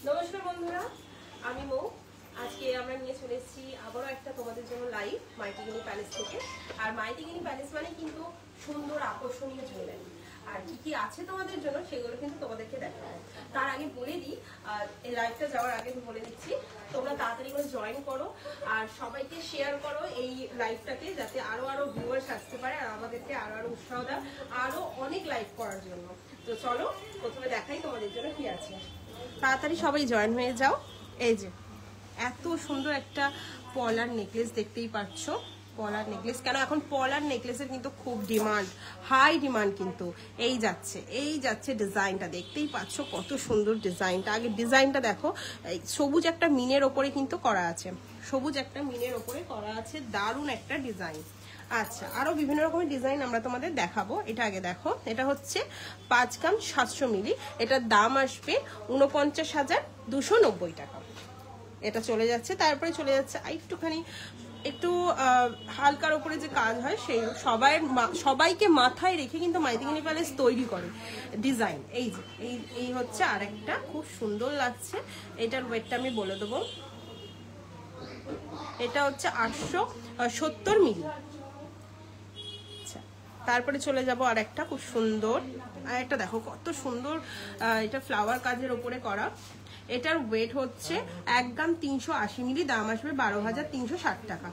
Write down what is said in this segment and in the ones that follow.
নমস্কার বন্ধুরা, আমি মৌ। আজকে আমরা নিয়ে চলে এসেছি আবারও একটা তোমাদের জন্য লাইভ মাইতিগিনি প্যালেস থেকে। আর মাইতিগিনি প্যালেস মানে কিন্তু সুন্দর আকর্ষণীয় জুয়েলারি, আর কি কি আছে তোমাদের জন্য সেগুলো কিন্তু তোমাদেরকে দেখাবো। তার আগে বলে দিই, এই লাইভটা যাওয়ার আগে আমি বলে দিচ্ছি, তোমরা তাড়াতাড়ি করে জয়েন করো আর সবাইকে শেয়ার করো এই লাইভটাকে, যাতে আরো ভিউয়ার্স আসতে পারে আর আমাদেরকে আরো উৎসাহ দেয় আরো অনেক লাইভ করার জন্য। তো চলো প্রথমে দেখাই তোমাদের জন্য কি আছে। তাড়াতাড়ি সবাই জয়েন হয়ে যাও। এই যে এত সুন্দর একটা পলার নেকলেস দেখতেই পাচ্ছ। পলার নেকলেস কেন, এখন পলার নেকলেসের কিন্তু খুব ডিমান্ড, হাই ডিমান্ড কিন্তু। এই যাচ্ছে ডিজাইনটা দেখতেই পাচ্ছ, কত সুন্দর ডিজাইনটা। আগে ডিজাইনটা দেখো, সবুজ একটা মিনের ওপরে কিন্তু করা আছে, সবুজ একটা মিনের ওপরে করা আছে, দারুণ একটা ডিজাইন। আচ্ছা, আরো বিভিন্ন রকমের ডিজাইন আমরা তোমাদের দেখাবো। এটা আগে দেখো, এটা হচ্ছে 5 গ্রাম 700 মিলি, এটার দাম আসবে 49,290 টাকা। এটা চলে যাচ্ছে, তারপরে চলে যাচ্ছে একটু হালকার উপরে যে কাজ হয় সেই সবাইকে মাথায় রেখে কিন্তু মাইতিগিনি প্যালেস তৈরি করে ডিজাইন। এই যে এই হচ্ছে আরেকটা, খুব সুন্দর লাগছে। এটার ওয়েটটা আমি বলে দেবো, এটা হচ্ছে 870 মিলি। তারপরে চলে যাব আর একটা খুব সুন্দর, আর একটা দেখো কত সুন্দর, এটা ফ্লাওয়ার কাজের ওপরে করা। এটার ওয়েট হচ্ছে 1 গ্রাম 380 মিলি, দাম আসবে 12,360 টাকা।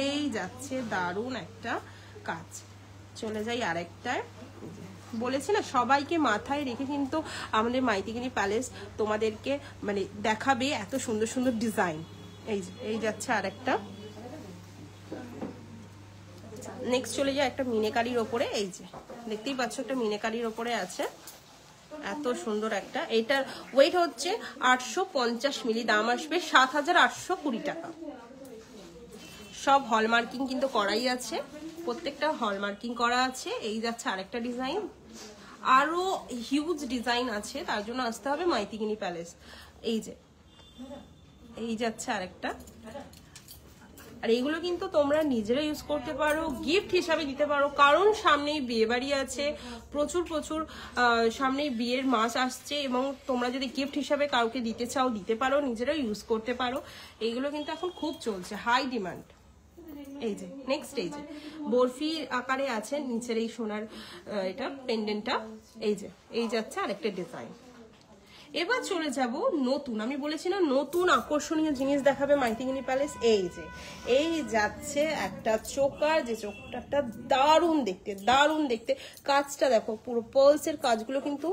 এই যাচ্ছে দারুণ একটা কাজ। চলে যাই আরেকটায়, বলেছি না সবাইকে মাথায় রেখে কিন্তু আমাদের মাইতিগিনি প্যালেস তোমাদেরকে মানে দেখাবে এত সুন্দর সুন্দর ডিজাইন। এই যাচ্ছে আরেকটা। নেক্সট চলে যায় একটা মিনেকারির ওপরে, এই যে দেখতেই পাচ্ছ একটা মিনেকারির ওপরে আছে, এত সুন্দর একটা। এটার ওয়েট হচ্ছে 850 মিলি, দাম আসবে 7,820 টাকা। সব হলমার্কিং কিন্তু করাই আছে, প্রত্যেকটা হলমার্কিং করা আছে। এই যাচ্ছে আরেকটা ডিজাইন, আরো হিউজ ডিজাইন আছে, তার জন্য আসতে হবে মাইতিগিনি প্যালেস। এই যাচ্ছে আরেকটা। আর এগুলো কিন্তু তোমরা নিজেরা ইউজ করতে পারো, গিফট হিসাবে দিতে পারো, কারণ সামনেই বিয়ে বাড়ি আছে, প্রচুর সামনেই বিয়ের মাস আসছে, এবং তোমরা যদি গিফট হিসাবে কাউকে দিতে চাও দিতে পারো, নিজেরা ইউজ করতে পারো। এইগুলো কিন্তু এখন খুব চলছে, হাই ডিমান্ড। এই যে নেক্সট, এই যে বরফি আকারে আছে নিচের এই সোনার এটা পেন্ডেন্টটা। এই যাচ্ছে আরেকটা ডিজাইন। এবার চলে যাব নতুন, আমি বলেছি না নতুন আকর্ষণীয় জিনিস দেখাবে মাইতিগিনি প্যালেস। এই যাচ্ছে একটা চোকার, যে চোকারটা দারুণ দেখতে। কাজটা দেখো, পুরো পার্লসের কাজগুলো কিন্তু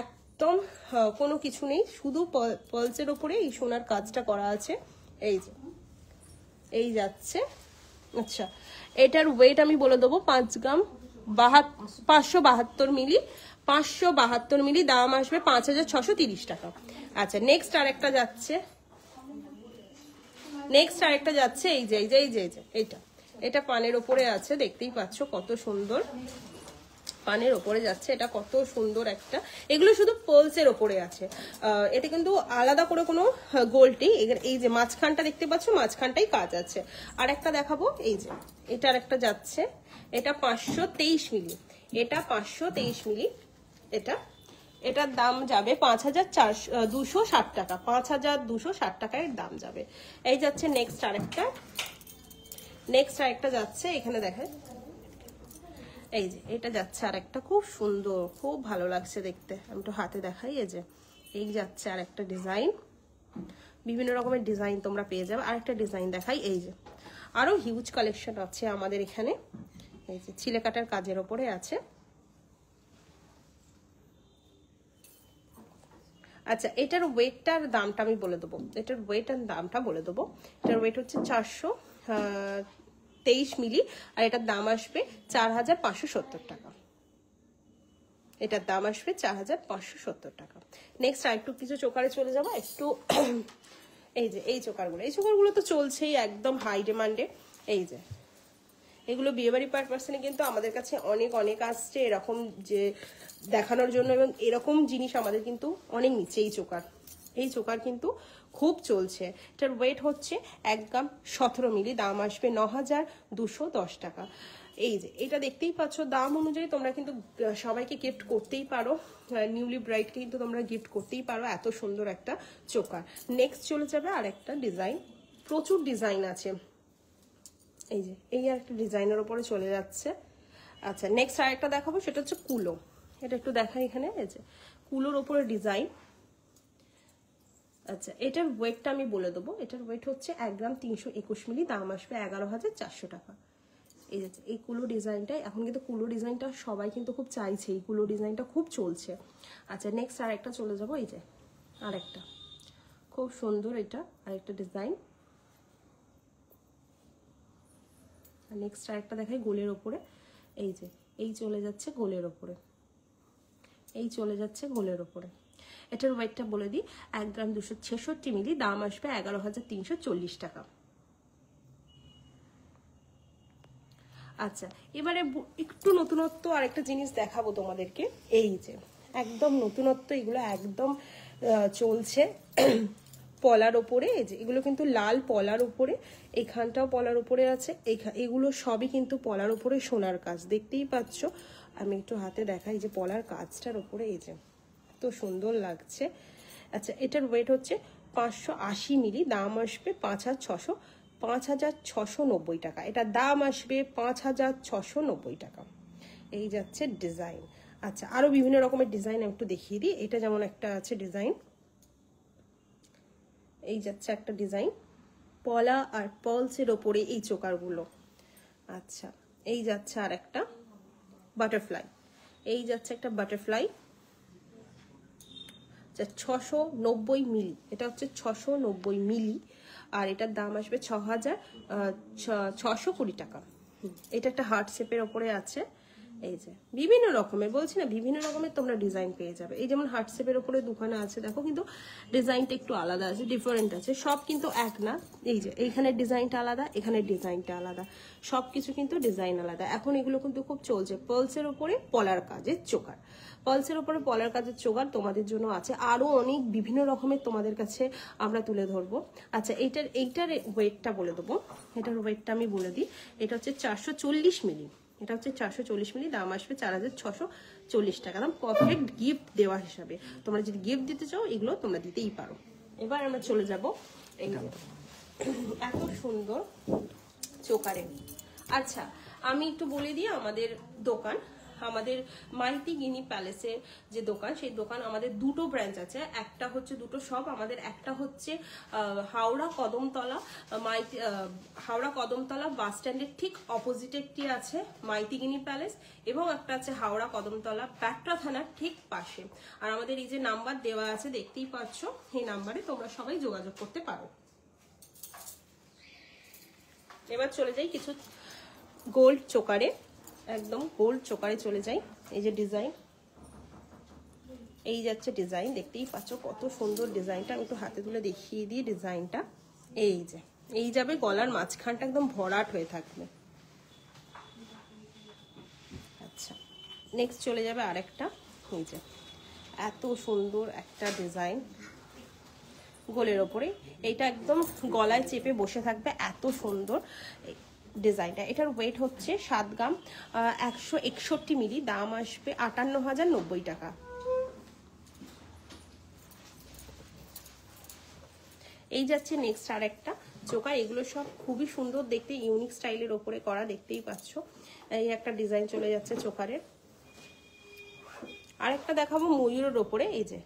একদম কোনো কিছু নেই, শুধু পার্লসের উপরে এই সোনার কাজটা করা আছে। এই যাচ্ছে। আচ্ছা, এটার ওয়েট আমি বলে দেবো 5 গ্রাম 572 মিলি, 572 মিলি, দাম আসবে 5,630 টাকা। আচ্ছা, নেক্সট আরেকটা যাচ্ছে এই যে এটা পানের ওপরে আছে, দেখতেই পাচ্ছ কত সুন্দর পানের ওপরে যাচ্ছে, এটা কত সুন্দর একটা। এগুলো শুধু পার্লসের ওপরে আছে, এটা কিন্তু আলাদা করে কোনো গোল্ডই। এই যে মাঝখানটা দেখতে পাচ্ছ, মাঝখানটাই কাজ আছে। আর একটা দেখাবো, এই যে এটার একটা যাচ্ছে, এটা 523 মিলি, এটা 523 মিলি। এটার দাম যাবে 5,260 টাকা, 5,260 টাকায় দাম যাবে। এই যাচ্ছে নেক্সট আরেকটা যাচ্ছে, এখানে দেখেন, এই যে এটা যাচ্ছে আরেকটা, খুব সুন্দর, খুব ভালো লাগছে দেখতে। আমি একটু হাতে দেখাই। এই যাচ্ছে আরেকটা ডিজাইন, বিভিন্ন রকমের ডিজাইন তোমরা পেয়ে যাবে। আরেকটা ডিজাইন দেখাই, এই যে আরো হিউজ কালেকশন আছে আমাদের এখানে। এই যে ছিলে কাটার কাজের ওপরে আছে। আচ্ছা, এটার ওয়েটটার দামটা আমি বলে দেবো, এটার ওয়েট হচ্ছে 423 মিলি, আর এটার দাম আসবে 4,570 টাকা। টাকা। নেক্সট আরেকটু কিছু চোকারে চলে যাবো একটু। এই চোকারগুলো তো চলছেই, একদম হাই ডিমান্ডে। এগুলো বিয়েবাড়ি পারপাসে কিন্তু আমাদের কাছে অনেক আসছে এরকম যে দেখানোর জন্য, এবং এরকম জিনিস আমাদের কিন্তু অনেক নিচ্ছে। এই চোকার কিন্তু খুব চলছে। এটার ওয়েট হচ্ছে 1 গ্রাম 17 মিলি, দাম আসবে 9,210 টাকা। এই যে এটা দেখতেই পাচ্ছ, দাম অনুযায়ী তোমরা কিন্তু সবাইকে গিফট করতেই পারো, নিউলি ব্রাইডকে কিন্তু তোমরা গিফট করতেই পারো। এত সুন্দর একটা চোকার। নেক্সট চলে যাবে আর একটা ডিজাইন, প্রচুর ডিজাইন আছে। এই যে এই আর একটা ডিজাইনের উপরে চলে যাচ্ছে। আচ্ছা নেক্সট আর একটা দেখাবো, সেটা হচ্ছে কুলো। এটা একটু দেখাই এখানে, এই যে কুলোর উপরে ডিজাইন। আচ্ছা এটার ওয়েটটা আমি বলে দেবো, এটার ওয়েট হচ্ছে 1 গ্রাম 321 মিলি, দাম আসবে 11,400 টাকা। এই যে এই কুলো ডিজাইনটা, এখন কিন্তু কুলো ডিজাইনটা সবাই কিন্তু খুব চাইছে, এই কুলো ডিজাইনটা খুব চলছে। আচ্ছা নেক্সট আর একটা চলে যাবো, এই যে আরেকটা খুব সুন্দর, এটা আরেকটা ডিজাইন। নেক্সট আরেকটা দেখাই গোলের ওপরে, এই যে এই চলে যাচ্ছে গোলের ওপরে, এই চলে যাচ্ছে গোলের ওপরে। এটার ওয়েটটা বলে দিই, 1 গ্রাম 266 মিলি, দাম আসবে 11,340 টাকা। আচ্ছা এবারে একটু নতুনত্ব আরেকটা জিনিস দেখাবো তোমাদেরকে। এই যে একদম নতুনত্ব, এগুলো একদম চলছে পলার ওপরে। এই যে এগুলো কিন্তু লাল পলার উপরে, এখানটাও পলার উপরে আছে, এগুলো সবই কিন্তু পলার উপরে সোনার কাজ, দেখতেই পাচ্ছ। আমি একটু হাতে দেখাই যে পলার কাজটার উপরে, এই যে এত সুন্দর লাগছে। আচ্ছা এটার ওয়েট হচ্ছে 580 মিলি, দাম আসবে 5,690 টাকা। এটার দাম আসবে 5,690 টাকা। এই যাচ্ছে ডিজাইন। আচ্ছা আরো বিভিন্ন রকমের ডিজাইন আমি একটু দেখিয়ে দিই। এটা যেমন একটা আছে ডিজাইন, এই যাচ্ছে একটা ডিজাইন পলা আর পার্লসের ওপরে এই চোকারগুলো। আচ্ছা এই যাচ্ছে আর একটা বাটারফ্লাই, এই যাচ্ছে একটা বাটারফ্লাই 690 মিলি, এটা হচ্ছে 690 মিলি, আর এটার দাম আসবে 6,620 টাকা। এটা একটা হার্ট শেপের ওপরে আছে। এই যে বিভিন্ন রকমের, বলছি না বিভিন্ন রকমের তোমরা ডিজাইন পেয়ে যাবে। এই যেমন হার্ট শেপের ওপরে দুখানা আছে, দেখো কিন্তু ডিজাইনটা একটু আলাদা আছে, ডিফারেন্ট আছে, সব কিন্তু এক না। এই যে এইখানে ডিজাইনটা আলাদা, এখানে ডিজাইনটা আলাদা, সবকিছু কিন্তু ডিজাইন আলাদা। এখন এগুলো কিন্তু খুব চলছে, পার্লসের ওপরে পলার কাজের চোকার, পার্লসের ওপরে পলার কাজের চোকার তোমাদের জন্য আছে। আরো অনেক বিভিন্ন রকমের তোমাদের কাছে আমরা তুলে ধরবো। আচ্ছা এইটার ওয়েটটা বলে দেবো, এটার ওয়েটটা আমি বলে দিই। এটা হচ্ছে 440 মিলি, এটা হচ্ছে 440 মিলি, দাম আসবে 4,640 টাকা। দাম পারফেক্ট গিফট দেওয়া হিসাবে, তোমরা যদি গিফট দিতে চাও এগুলো তোমরা দিতেই পারো। এবার আমরা চলে যাব এই এত সুন্দর চোকারে। আচ্ছা আমি একটু বলে দিই আমাদের দোকান, আমাদের মাইতি গিনি প্যালেসের যে দোকান, সেই দোকান আমাদের দুটো ব্রাঞ্চ আছে। একটা হচ্ছে দুটো শপ আমাদের, একটা হচ্ছে হাওড়া কদমতলা, হাওড়া কদমতলা বাস স্ট্যান্ডের ঠিক অপোজিটে একটি আছে মাইতি গিনি প্যালেস, এবং একটা আছে হাওড়া কদমতলা ব্যাটরা থানার ঠিক পাশে। আর আমাদের এই যে নাম্বার দেওয়া আছে দেখতেই পাচ্ছ, এই নাম্বারে তোমরা সবাই যোগাযোগ করতে পারো। এবার চলে যাই কিছু গোল্ড চোকারে, একদম গোল্ড চোকারে চলে যাই। এই যে ডিজাইন, এই যাচ্ছে ডিজাইন, দেখতেই পাচ্ছ কত সুন্দর ডিজাইনটা। আমি একটু হাতে তুলে দেখিয়ে দিই ডিজাইনটা। এই যে এই যাবে গলার মাঝখানটা একদম ভরাট হয়ে থাকবে। আচ্ছা নেক্সট চলে যাবে আরেকটা, এই যে এত সুন্দর একটা ডিজাইন গোলের ওপরে, এইটা একদম গলায় চেপে বসে থাকবে, এত সুন্দর ডিজাইনটা। এটার ওয়েট হচ্ছে 7 গ্রাম 161 মিলি, দাম আসবে 58,090 টাকা। এই যাচ্ছে নেক্সট আর একটা চোকা, এগুলো সব খুবই সুন্দর দেখতে, ইউনিক স্টাইলের ওপরে করা, দেখতেই পাচ্ছ। এই একটা ডিজাইন চলে যাচ্ছে চোকারের। আরেকটা দেখাবো ময়ূরের ওপরে, এই যে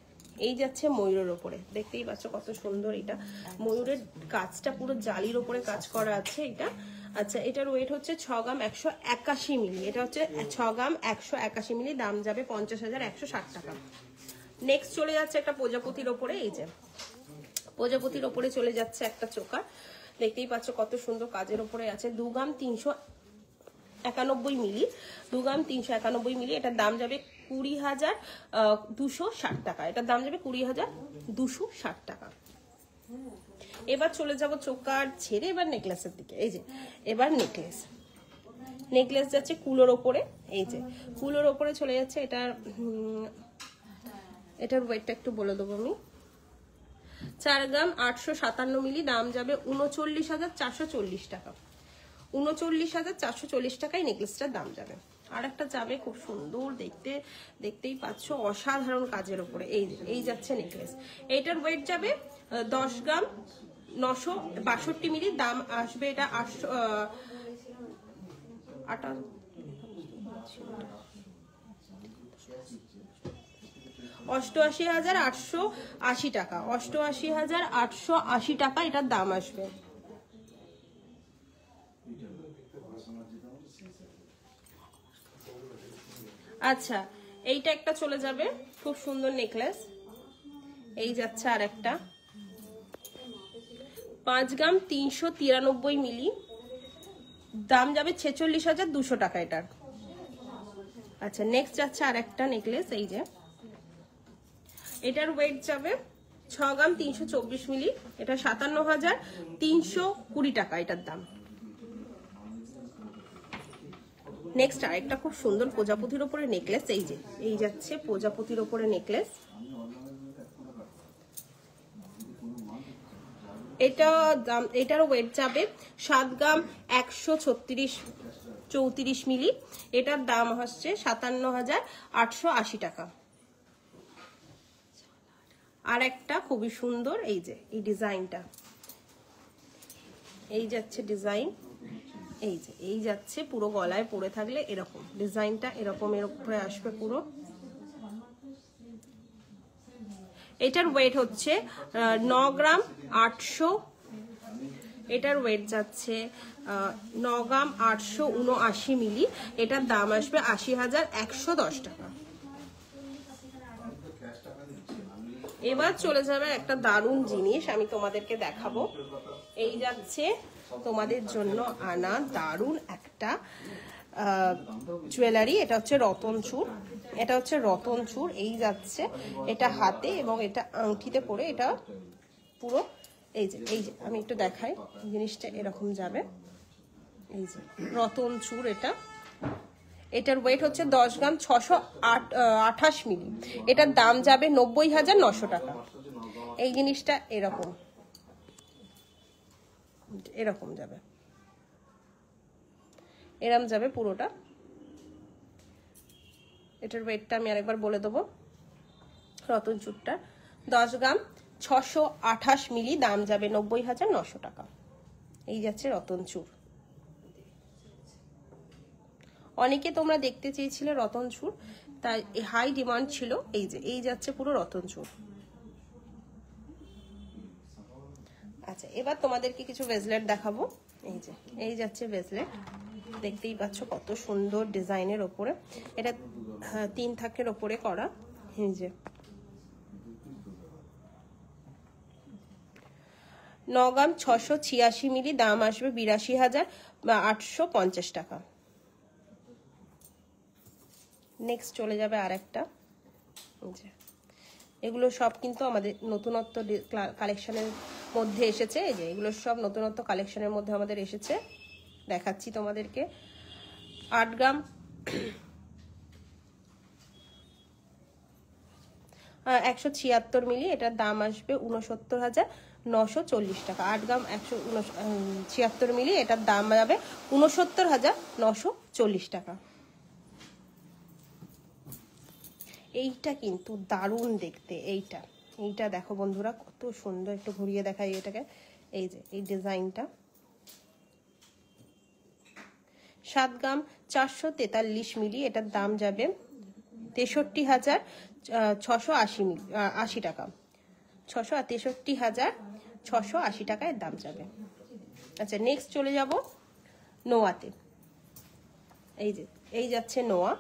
এই যাচ্ছে ময়ূরের ওপরে, দেখতেই পাচ্ছ কত সুন্দর। এটা ময়ূরের কাজটা পুরো জালির ওপরে কাজ করা আছে এটা। আচ্ছা এটার ওয়েট হচ্ছে 6 গ্রাম 181 মিলি, এটা হচ্ছে 6 গ্রাম 181 মিলি, দাম যাবে 50,160 টাকা। নেক্সট চলে যাচ্ছে একটা প্রজাপতির ওপরে, এই যে প্রজাপতির ওপরে চলে যাচ্ছে একটা চোকা, দেখতেই পাচ্ছ কত সুন্দর কাজের ওপরে আছে। 2 গ্রাম 391 মিলি, 2 গ্রাম 391 মিলি, এটার দাম যাবে 20,260 টাকা। এটার দাম যাবে 20,260 টাকা। এবার চলে যাব চোকার ছেড়ে এবার নেকলেসের দিকে। এই যে এবার নেকলেস যাচ্ছে কুলোর ওপরে, এই যে কুলোর ওপরে চলে যাচ্ছে। এটার ওয়েটটা একটু বলে দেবো আমি, 4 গ্রাম 857 মিলি, দাম যাবে 39,440 টাকা। 39,440 টাকায় নেকলেসটার দাম যাবে। আর একটা যাবে খুব সুন্দর দেখতে, দেখতেই পাচ্ছ অসাধারণ কাজের উপরে। এই যাচ্ছে নেকলেস, এইটার ওয়েট যাবে 10 গ্রাম 962 মিলি, দাম আসবে এটা 88,880 টাকা, 88,880 টাকা এটার দাম আসবে। আচ্ছা, এইটা একটা চলে যাবে, খুব সুন্দর নেকলেস। এই যাচ্ছে আর একটা 5 গ্রাম 393 মিলি, দাম যাবে 46,200 টাকা এটার। আচ্ছা, নেক্সট যাচ্ছে আর একটা নেকলেস, এই যে এটার ওয়েট যাবে 6 গ্রাম 324 মিলি, এটা 57,320 টাকা এটার দাম। নেক্সট আরেকটা খুব সুন্দর প্রজাপতির উপরে নেকলেস, এই যাচ্ছে প্রজাপতির উপরে নেকলেস। এটার ওয়েট যাবে 7 গ্রাম 134 মিলি, এটার দাম হচ্ছে 57,880 টাকা। আর একটা খুবই সুন্দর, এই যে এই ডিজাইনটা, এই যাচ্ছে ডিজাইন, এই যাচ্ছে পুরো গলায় পরে থাকলে এরকম ডিজাইনটা, এরকম এর উপরে আসবে পুরো। এটার ওয়েট হচ্ছে 9 গ্রাম 800, এটার ওয়েট যাচ্ছে 9 গ্রাম 879 মিলি, এটার দাম আসবে 80,110 টাকা। এবার চলে যাবে একটা দারুণ জিনিস, আমি তোমাদেরকে দেখাবো। এই যাচ্ছে তোমাদের জন্য আনা দারুণ একটা জুয়েলারি, এটা হচ্ছে রতনচুর, এটা হচ্ছে রতনচুর। এই যাচ্ছে এটা হাতে এবং এটা আংটিতে পরে, এটা পুরো এই যে আমি একটু দেখাই, জিনিসটা এরকম যাবে। এই যে রতনচুর, এটার ওয়েট হচ্ছে 10 গ্রাম 628 মিলি, এটার দাম যাবে 90,900 টাকা। এই জিনিসটা এরকম যাবে, এরকম যাবে পুরোটা। এটার ওয়েটটা আমি আরেকবার বলে দেবো। রতনচুরটা 10 গ্রাম 628 মিলি, দাম যাবে 90,900 টাকা। এই যাচ্ছে রতনচুর। অনেকে তোমরা দেখতে চেয়েছিলে রতনচুর, তাই হাই ডিমান্ড ছিল। এই যাচ্ছে পুরো রতনচুর। আচ্ছা, এবার তোমাদেরকে কিছু ব্রেসলেট দেখাবো। এই যাচ্ছে ব্রেসলেট, দেখতেই পাচ্ছ কত সুন্দর ডিজাইনের ওপরে, এটা 3 থাকের ওপরে করা। এই যে 9 গ্রাম 686 মিলি, দাম আসবে 82,850 টাকা। নেক্সট চলে যাবে আর একটা, এগুলো সব কিন্তু আমাদের নতুনত্ব কালেকশনের মধ্যে এসেছে। এই যে এগুলো সব নতুনত্ব কালেকশনের মধ্যে আমাদের এসেছে, দেখাচ্ছি তোমাদেরকে। 8 গ্রাম 176 মিলি, এটার দাম আসবে 69,940 টাকা। 8 গ্রাম 176 মিলি, এটার দাম যাবে 69,940 টাকা। এইটা কিন্তু দারুণ দেখতে, এইটা দেখো বন্ধুরা কত সুন্দর, একটু ঘুরিয়ে দেখাই এটাকে। এই যে এই ডিজাইনটা 7 গ্রাম 443 মিলি, এটার দাম যাবে 63,680 টাকা। 63,680 টাকা এর দাম যাবে। আচ্ছা, নেক্সট চলে যাব নোয়াতে। এই যাচ্ছে নোয়া,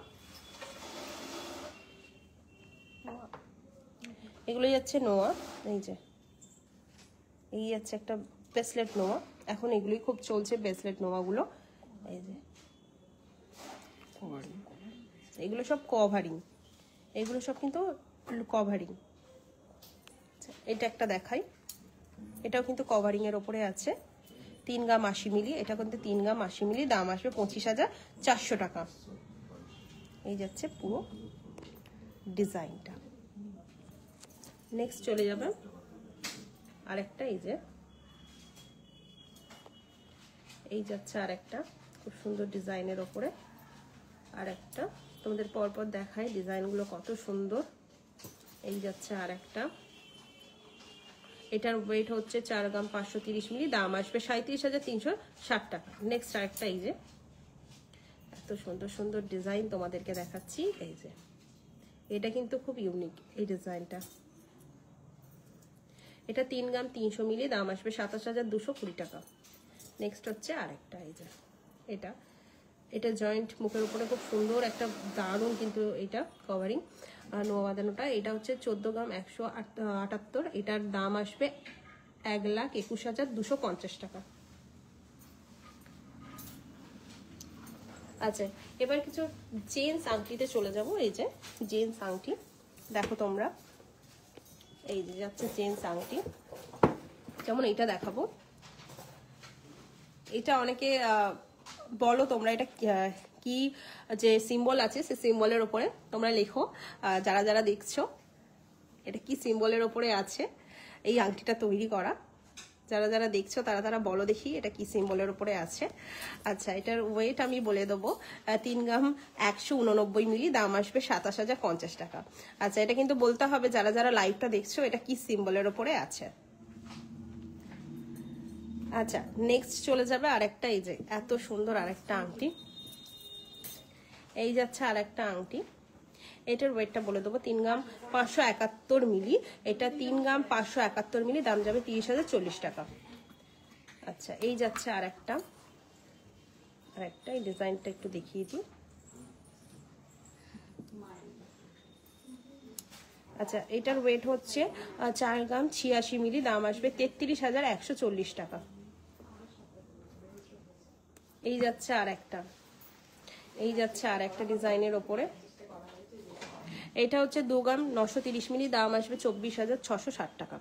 এগুলো যাচ্ছে নোয়া। এই যাচ্ছে একটা ব্রেসলেট নোয়া, এখন এগুলোই খুব চলছে ব্রেসলেট নোয়াগুলো। এই যে এগুলো সব কভারিং, এগুলো সব কিন্তু কভারিং। এটা একটা দেখাই, এটাও কিন্তু কভারিং এর ওপরে আছে। 3 গ্রাম 80 মিলি, এটা কিন্তু 3 গ্রাম 80 মিলি, দাম আসবে 25,400 টাকা। এই যাচ্ছে পুরো ডিজাইনটা। নেক্সট চলে যাবে আরেকটা, এই যাচ্ছে আর একটা খুব সুন্দর ডিজাইনের ওপরে, আর একটা তোমাদের পরপর দেখায় ডিজাইনগুলো কত সুন্দর। এই যাচ্ছে আর একটা, এটার ওয়েট হচ্ছে 4 গ্রাম 530 মিলি, দাম আসবে 37,360 টাকা। নেক্সট আরেকটা, এই যে এত সুন্দর সুন্দর ডিজাইন তোমাদেরকে দেখাচ্ছি। এই যে এটা কিন্তু খুব ইউনিক এই ডিজাইনটা, এটা 3 গ্রাম 300 মিলি, দাম আসবে 27,220 টাকা। নেক্সট হচ্ছে আরেকটা, এই যে এটা জয়েন্ট মুখের উপরে খুব সুন্দর একটা দারুণ কিন্তু এটা কভারিং নোয়া বাঁধানোটা। এটা হচ্ছে 14 গ্রাম 178, এটার দাম আসবে 1,21,250 টাকা। আচ্ছা, এবার কিছু জেন্টস আংটিতে চলে যাব। এই যে জেন্টস আংটি দেখো তোমরা, এই যে যাচ্ছে জেন্টস আংটি, যেমন এটা দেখাবো। এটা অনেকে বলো তোমরা এটা কি যে সিম্বল আছে, সে সিম্বলের ওপরে তোমরা লেখো, যারা যারা দেখছো এটা কি সিম্বলের ওপরে আছে এই আংটিটা তৈরি করা, যারা যারা দেখছো তারা তারা বলো দেখি এটা কি সিম্বলের উপরে আছে। আচ্ছা, এটার ওয়েট আমি বলে দেবো 3 গ্রাম 189 মিলি, দাম আসবে 27,050 টাকা। আচ্ছা, এটা কিন্তু বলতে হবে যারা যারা লাইভটা দেখছো এটা কি সিম্বলের উপরে আছে। আচ্ছা, নেক্সট চলে যাবে আরেকটা, এই যে এত সুন্দর আরেকটা আংটি, এই যাচ্ছে আরেকটা আংটি। এটার ওয়েটটা বলে দেবো 3 গ্রাম 571 মিলি, এটা 3 গ্রাম 571 মিলি, দাম যাবে 30,040 টাকা। আচ্ছা, এই যাচ্ছে আরেকটা, এই ডিজাইনটা একটু দেখিয়ে দিই। আচ্ছা, এটার ওয়েট হচ্ছে 4 গ্রাম 86 মিলি, দাম আসবে 33,140 টাকা। এই যাচ্ছে আরেকটা, ডিজাইনের ওপরে, এটা হচ্ছে 2 গ্রাম 930 মিলি, দাম আসবে 24,660 টাকা।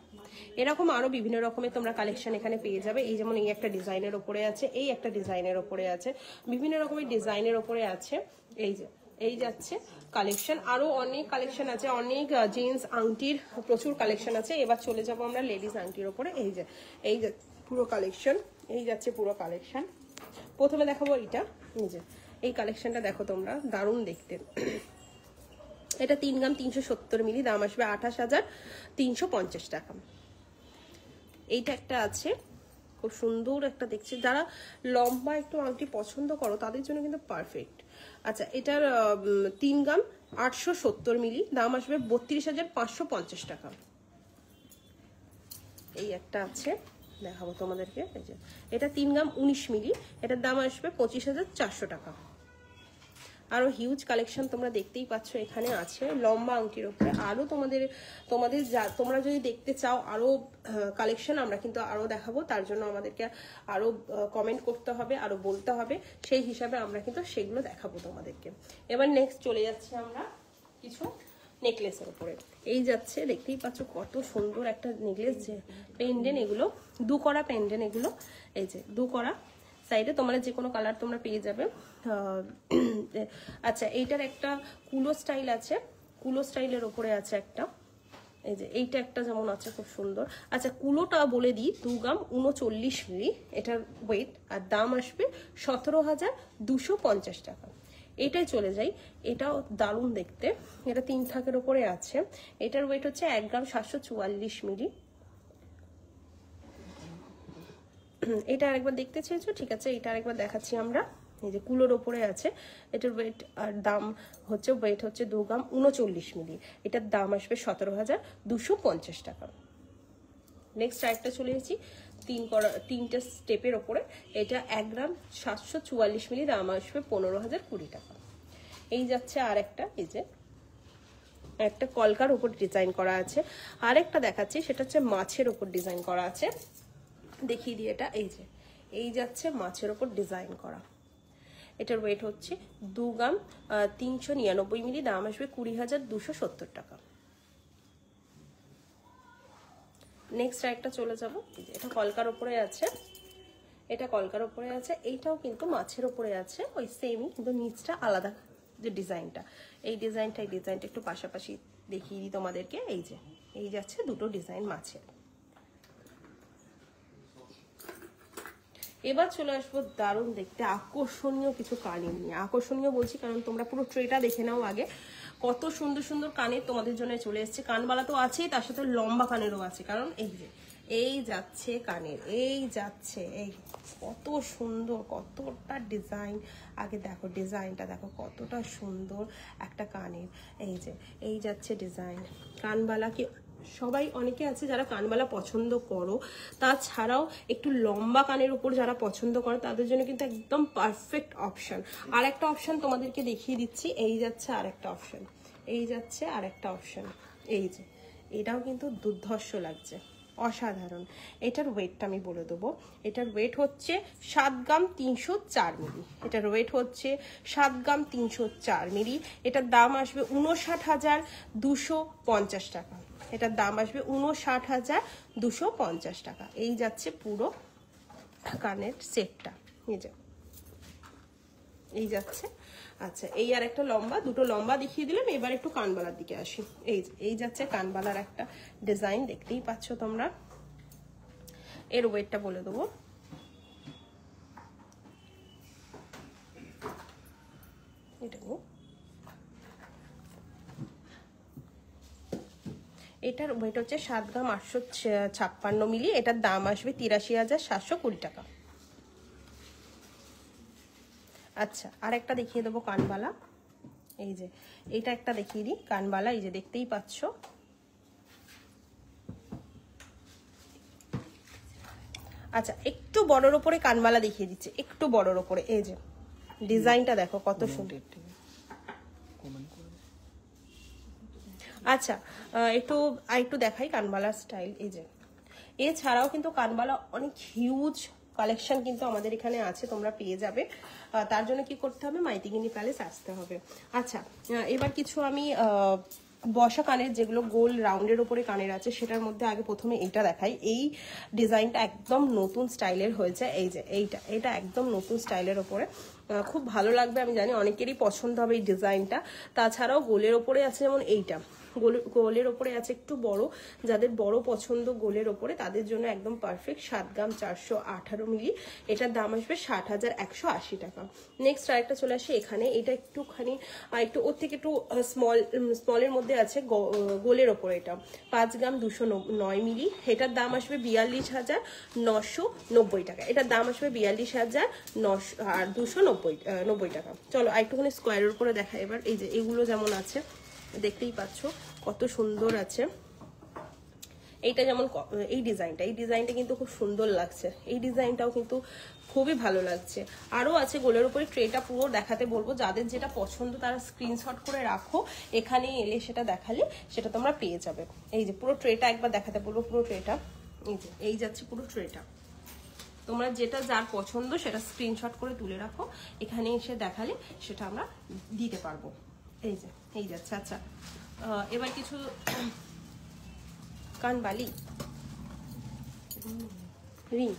এরকম আরো বিভিন্ন রকমের তোমরা কালেকশন এখানে পেয়ে যাবে। এই যেমন এই একটা ডিজাইনের ওপরে আছে, এই একটা ডিজাইনের ওপরে আছে, বিভিন্ন রকমের ডিজাইনের ওপরে আছে। এই যাচ্ছে কালেকশন, আরো অনেক কালেকশন আছে, অনেক জেন্টস আংটির প্রচুর কালেকশন আছে। এবার চলে যাব আমরা লেডিস আংটির ওপরে। এই যে পুরো কালেকশন, এই যাচ্ছে পুরো কালেকশন। প্রথমে দেখাবো এইটা, এই কালেকশনটা দেখো তোমরা, দারুণ দেখতে। এটা 3 গ্রাম 370 মিলি, দাম আসবে 28,350 টাকা। এইটা একটা আছে খুব সুন্দর একটা, দেখছি যারা লম্বা একটু আংটি পছন্দ করো তাদের জন্য কিন্তু পারফেক্ট। আচ্ছা, এটার 3 গ্রাম 870 মিলি, দাম আসবে 32,550 টাকা। এই একটা আছে দেখাবো তোমাদেরকে, এই যে এটা 3 গ্রাম 19 মিলি, এটার দাম আসবে 25,400 টাকা। আরো হিউজ কালেকশন তোমরা দেখতেই পাচ্ছ এখানে আছে লম্বা আংটির উপরে। আরো তোমরা যদি দেখতে চাও আরো কালেকশন, আমরা কিন্তু আরো দেখাবো, তার জন্য আমাদেরকে আরো কমেন্ট করতে হবে, আরো বলতে হবে, সেই হিসাবে আমরা কিন্তু সেগুলো দেখাবো তোমাদেরকে। এবার নেক্সট চলে যাচ্ছে আমরা কিছু নেকলেসের উপরে। এই যাচ্ছে, দেখতেই পাচ্ছ কত সুন্দর একটা নেকলেস, যে পেন্ডেন্ট, এগুলো 2 করা পেন্ডেন্ট, এগুলো এই যে 2 করা সাইডে তোমরা যে কোনো কালার তোমরা পেয়ে যাবে। আচ্ছা, এইটার একটা কুলো স্টাইল আছে, কুলো স্টাইলের ওপরে আছে একটা, এই যে এইটা একটা যেমন আছে খুব সুন্দর। আচ্ছা, কুলোটা বলে দিই 2 গ্রাম 39 মিলি এটার ওয়েট, আর দাম আসবে 17,250 টাকা। এটাই চলে যাই, এটাও দারুণ দেখতে, এটা 3 থাকের ওপরে আছে, এটার ওয়েট হচ্ছে 1 গ্রাম 744 মিলি। এটা আরেকবার দেখতে চেয়েছো, ঠিক আছে, এটা আরেকবার দেখাচ্ছি আমরা। এই যে কুলোর ওপরে আছে, এটার ওয়েট আর দাম হচ্ছে 2 গ্রাম 39 মিলি, এটার দাম আসবে 17,250 টাকা। নেক্সট আরেকটা চলে এসেছি 3টে স্টেপের ওপরে, এটা 1 গ্রাম 744 মিলি, দাম আসবে 15,020 টাকা। এই যাচ্ছে আর একটা, এই যে একটা কলকার উপর ডিজাইন করা আছে। আরেকটা দেখাচ্ছি, সেটা হচ্ছে মাছের উপর ডিজাইন করা আছে, দেখিয়ে দিই এটা। এই যাচ্ছে মাছের ওপর ডিজাইন করা, এটার ওয়েট হচ্ছে 2 গ্রাম 399 মিলি, দাম আসবে 20,270 টাকা। নেক্সট আরেকটা চলে যাব, এটা কলকার উপরে আছে, এইটাও কিন্তু মাছের উপরে আছে, ওই সেমই, কিন্তু নিচটা আলাদা, যে ডিজাইনটা, এই ডিজাইনটা একটু পাশাপাশি দেখিয়ে দিই তোমাদেরকে। এই যাচ্ছে দুটো ডিজাইন মাছের। এবার চলে আসবো দারুণ দেখতে আকর্ষণীয় কিছু কানের নিয়ে। আকর্ষণীয় বলছি কারণ তোমরা পুরো ট্রেটা দেখে নাও আগে, কত সুন্দর সুন্দর কানের তোমাদের জন্য চলে এসছে। কানবালা তো আছেই, তার সাথে লম্বা কানেরও আছে, কারণ এই যে এই যাচ্ছে কানের, এই যাচ্ছে, এই কত সুন্দর, কতটা ডিজাইন। আগে দেখো ডিজাইনটা দেখো কতটা সুন্দর একটা কানের, এই যে এই যাচ্ছে ডিজাইন। কানবালা কি সবাই, অনেকে আছে যারা কানবালা পছন্দ করো, তাছাড়াও একটু লম্বা কানের উপর যারা পছন্দ করে তাদের জন্য কিন্তু একদম পারফেক্ট অপশন। আর একটা অপশন তোমাদেরকে দেখিয়ে দিচ্ছি, এই যাচ্ছে আর একটা অপশন, এই যাচ্ছে আর একটা অপশন, এই যে এটাও কিন্তু দুর্ধর্ষ লাগছে, অসাধারণ। এটার ওয়েটটা আমি বলে দেবো, এটার ওয়েট হচ্ছে 7 গ্রাম 304 মিলি। এটার ওয়েট হচ্ছে 7 গ্রাম 304 মিলি। এটার দাম আসবে 59,250 টাকা। এটার দাম আসবে 59,250 টাকা। এই যাচ্ছে পুরো কানের সেটটা, এই যাচ্ছে। আচ্ছা, এই আর একটা লম্বা, দুটো লম্বা দেখিয়ে দিলাম। এবার একটু কানবালার দিকে আসি। এই যাচ্ছে কানবালার একটা ডিজাইন, দেখতেই পাচ্ছ তোমরা। এর ওয়েটটা বলে দেবো, এটার ওয়েট হচ্ছে 7 গ্রাম 856 মিলি। এটার দাম আসবে 83,720 টাকা। আচ্ছা, আর একটা দেখিয়ে দেবো কানবালা, এই যে এইটা একটা দেখিয়ে দিই কানবালা, এই যে দেখতেই পাচ্ছ। আচ্ছা, একটু বড়র ওপরে কানবালা দেখিয়ে দিচ্ছে, একটু বড়র ওপরে, এই যে ডিজাইনটা দেখো কত সুন্দর। আচ্ছা, একটু দেখাই কানবালার স্টাইল, এই যে এছাড়াও কিন্তু কানবালা অনেক হিউজ কালেকশন কিন্তু আমাদের এখানে আছে, তোমরা পেয়ে যাবে। তার জন্য কি করতে হবে, মাইতিগিনি প্যালেস আসতে হবে। আচ্ছা, এবার কিছু আমি বসা কানের, যেগুলো গোল রাউন্ডের উপরে কানের আছে, সেটার মধ্যে আগে প্রথমে এইটা দেখাই। এই ডিজাইনটা একদম নতুন স্টাইলের হয়েছে, এই যে এটা একদম নতুন স্টাইলের ওপরে, খুব ভালো লাগবে, আমি জানি অনেকেরই পছন্দ হবে এই ডিজাইনটা। তাছাড়াও গোলের ওপরে আছে যেমন এইটা, গোলের ওপরে আছে একটু বড়, যাদের বড় পছন্দ গোলের ওপরে তাদের জন্য একদম পারফেক্ট। 7 গ্রাম 418 মিলি। এটার দাম আসবে 60,180 টাকা। নেক্সট আরেকটা চলে আসে এখানে, এটা একটুখানি একটু ওর থেকে একটু স্মলের মধ্যে আছে, গোলের ওপরে, এটা 5 গ্রাম 209 মিলি। এটার দাম আসবে 42,990 টাকা। এটার দাম আসবে 42,290 টাকা। চলো একটুখানি স্কোয়ারের উপরে দেখা এবার। এই যে এগুলো যেমন আছে, দেখতেই পাচ্ছ কত সুন্দর আছে। এইটা যেমন এই ডিজাইনটা কিন্তু খুব সুন্দর লাগছে, এই ডিজাইনটাও কিন্তু খুবই ভালো লাগছে। আরও আছে গোলের উপরে, ট্রেটা পুরো দেখাতে বলবো, যাদের যেটা পছন্দ তারা স্ক্রিনশট করে রাখো, এখানে এলে সেটা দেখালে সেটা তোমরা পেয়ে যাবে। এই যে পুরো ট্রেটা একবার দেখাতে বলবো, পুরো ট্রেটা এই যে এই যাচ্ছে পুরো ট্রেটা। তোমরা যেটা যার পছন্দ সেটা স্ক্রিনশট করে তুলে রাখো, এখানে এসে দেখালে সেটা আমরা দিতে পারবো। এই যে এই যাচ্ছে। আচ্ছা, এবার কিছু কানবালি, রিং,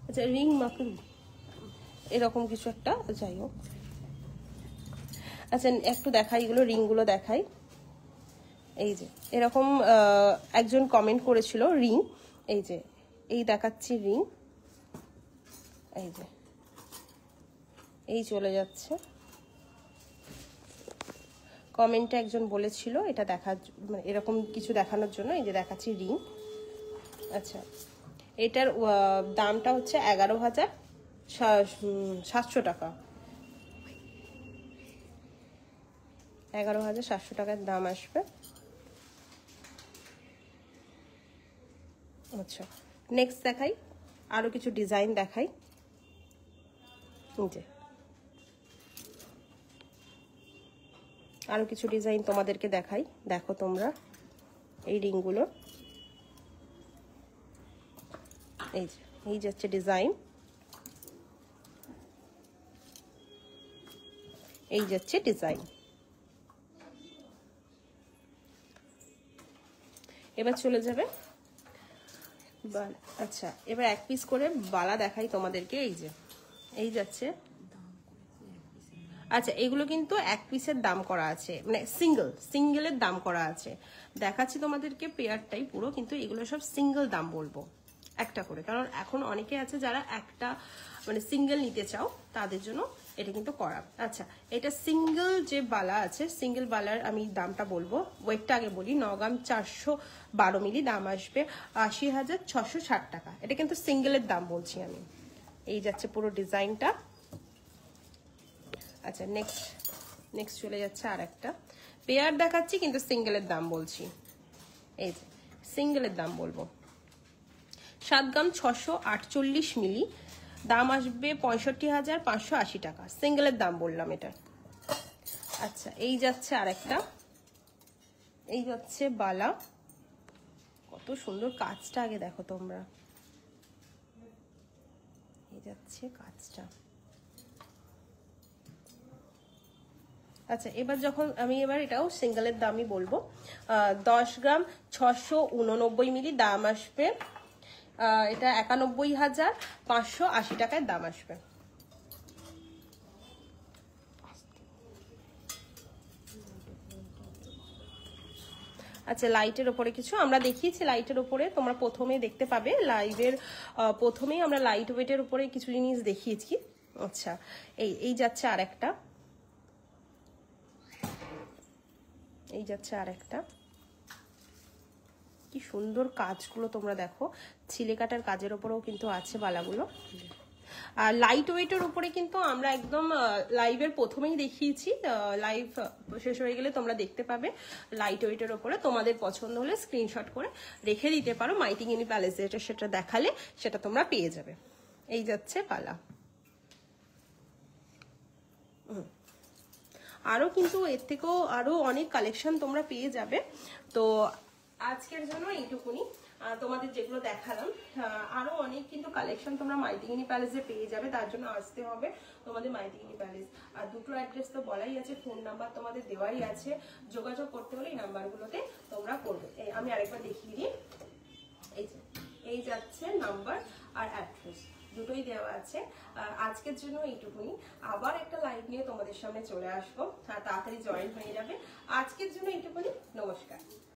আচ্ছা রিং মাকড়ি এরকম কিছু একটা, যাই হোক। আচ্ছা, একটু দেখাই এগুলো, রিংগুলো দেখাই। এই যে এরকম একজন কমেন্ট করেছিল রিং, এই যে এই দেখাচ্ছি রিং, এই যে এই চলে যাচ্ছে। কমেন্টে একজন বলেছিল এটা দেখার, মানে এরকম কিছু দেখানোর জন্য, এই যে দেখাচ্ছি রিং। আচ্ছা, এটার দামটা হচ্ছে 11,700 টাকা। 11,700 টাকার দাম আসবে। আচ্ছা, নেক্সট দেখাই, আরো কিছু ডিজাইন দেখাই। যে আরো কিছু ডিজাইন তোমাদেরকে দেখাই, দেখো তোমরা এই রিংগুলো, এই যাচ্ছে ডিজাইন, এই যাচ্ছে ডিজাইন। এবার চলে যাবে। আচ্ছা, এবার এক পিস করে বালা দেখাই তোমাদেরকে। এই যে এই যাচ্ছে। আচ্ছা, এগুলো কিন্তু এক পিসের দাম করা আছে, মানে সিঙ্গেলের দাম করা আছে। দেখাচ্ছি তোমাদেরকে পেয়ারটাই পুরো, কিন্তু এগুলো সব সিঙ্গেল দাম বলবো একটা করে, কারণ এখন অনেকে আছে যারা একটা মানে সিঙ্গেল নিতে চাও, তাদের জন্য এটা কিন্তু করা। আচ্ছা, এটা সিঙ্গেল যে বালা আছে, সিঙ্গেল বালার আমি দামটা বলবো। ওয়েটটা আগে বলি, 9 গ্রাম 412 মিলি, দাম আসবে 80,660 টাকা। এটা কিন্তু সিঙ্গেলের দাম বলছি আমি। এই যাচ্ছে পুরো ডিজাইনটা। আচ্ছা, নেক্সট চলে যাচ্ছে আর একটা পেয়ার দেখাচ্ছি, কিন্তু সিঙ্গেলের দাম বলছি। এই যে সিঙ্গেলের দাম বলবো, 7 গ্রাম 648 মিলি, দাম আসবে 65,580 টাকা। সিঙ্গেলের দাম বললাম এটা। আচ্ছা, এই যাচ্ছে আর একটা, এই যাচ্ছে বালা। কত সুন্দর কাজটা আগে দেখো তোমরা, এই যাচ্ছে কাজটা। আচ্ছা, এবার এটাও সিঙ্গেলের দামই বলবো। 10 গ্রাম 689 মিলি, দাম আসবে এটা 91,580 টাকায় দাম আসবে। আচ্ছা, লাইটের ওপরে কিছু আমরা দেখিয়েছি, লাইটের ওপরে তোমরা প্রথমে দেখতে পাবে, লাইভের প্রথমেই আমরা লাইট ওয়েটের উপরে কিছু জিনিস দেখিয়েছি। আচ্ছা, এই যাচ্ছে আর একটা, এই যাচ্ছে আর একটা। কি সুন্দর কাজগুলো তোমরা দেখো, ছিলে কাটার কাজের উপরেও কিন্তু আছে বালাগুলো। আর লাইট ওয়েটের উপরে কিন্তু আমরা একদম লাইভের প্রথমেই দেখিয়েছি, লাইভ শেষ হয়ে গেলে তোমরা দেখতে পাবে। লাইট ওয়েটের উপরে তোমাদের পছন্দ হলে স্ক্রিনশট করে রেখে দিতে পারো, মাইটিগিনি প্যালেস যেটা সেটা দেখালে সেটা তোমরা পেয়ে যাবে। এই যাচ্ছে পালা। আরো কিন্তু এর থেকেও আরো অনেক কালেকশন তোমরা পেয়ে যাবে। তো আজকের জন্য এইটুকুনি, তোমাদের যেগুলো দেখালাম, আরো অনেক কিন্তু কালেকশন তোমরা মাইটিগিনি প্যালেসে পেয়ে যাবে। তার জন্য আসতে হবে তোমাদের মাইটিগিনি প্যালেস। আর দুটো অ্যাড্রেস তো বলাই আছে, ফোন নাম্বার তোমাদের দেওয়াই আছে, যোগাযোগ করতে হলে এই নাম্বারগুলোতে তোমরা করবে। আমি আরেকবার দেখিয়ে দিই, এই যাচ্ছে নাম্বার আর অ্যাড্রেস, দুটোই দেওয়া আছে। আজকের জন্য এইটুকুনি, আবার একটা লাইভ নিয়ে তোমাদের সামনে চলে আসবো, তাড়াতাড়ি জয়েন হয়ে যাবে। আজকের জন্য এইটুকুনি, নমস্কার।